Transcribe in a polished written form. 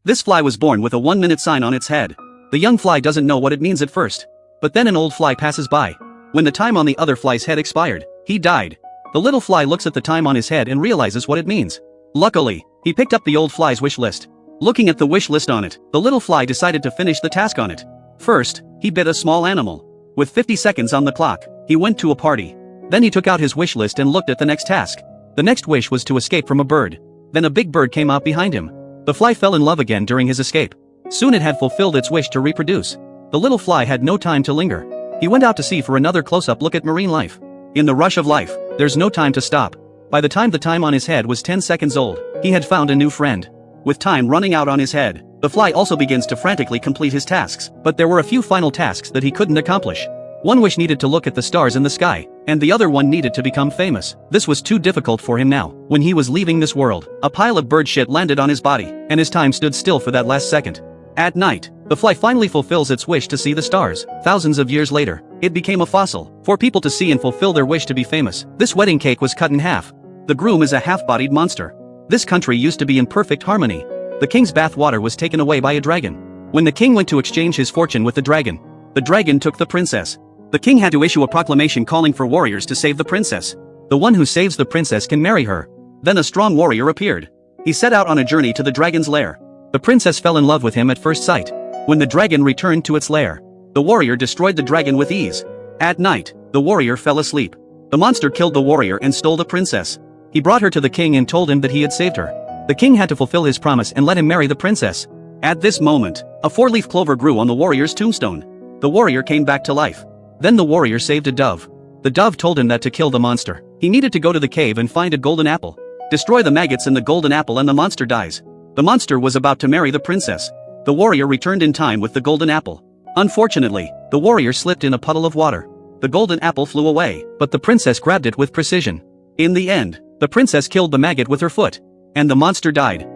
This fly was born with a 1-minute sign on its head. The young fly doesn't know what it means at first. But then an old fly passes by. When the time on the other fly's head expired, he died. The little fly looks at the time on his head and realizes what it means. Luckily, he picked up the old fly's wish list. Looking at the wish list on it, the little fly decided to finish the task on it. First, he bit a small animal. With 50 seconds on the clock, he went to a party. Then he took out his wish list and looked at the next task. The next wish was to escape from a bird. Then a big bird came out behind him. The fly fell in love again during his escape. Soon it had fulfilled its wish to reproduce. The little fly had no time to linger. He went out to sea for another close-up look at marine life. In the rush of life, there's no time to stop. By the time on his head was 10 seconds old, he had found a new friend. With time running out on his head, the fly also begins to frantically complete his tasks, but there were a few final tasks that he couldn't accomplish. One wish needed to look at the stars in the sky, and the other one needed to become famous. This was too difficult for him now. When he was leaving this world, a pile of bird shit landed on his body, and his time stood still for that last second. At night, the fly finally fulfills its wish to see the stars. Thousands of years later, it became a fossil, for people to see and fulfill their wish to be famous. This wedding cake was cut in half. The groom is a half-bodied monster. This country used to be in perfect harmony. The king's bath water was taken away by a dragon. When the king went to exchange his fortune with the dragon took the princess. The king had to issue a proclamation calling for warriors to save the princess. The one who saves the princess can marry her. Then a strong warrior appeared. He set out on a journey to the dragon's lair. The princess fell in love with him at first sight. When the dragon returned to its lair, the warrior destroyed the dragon with ease. At night, the warrior fell asleep. The monster killed the warrior and stole the princess. He brought her to the king and told him that he had saved her. The king had to fulfill his promise and let him marry the princess. At this moment, a 4-leaf clover grew on the warrior's tombstone. The warrior came back to life. Then the warrior saved a dove. The dove told him that to kill the monster, he needed to go to the cave and find a golden apple. Destroy the maggots in the golden apple and the monster dies. The monster was about to marry the princess. The warrior returned in time with the golden apple. Unfortunately, the warrior slipped in a puddle of water. The golden apple flew away, but the princess grabbed it with precision. In the end, the princess killed the maggot with her foot. And the monster died.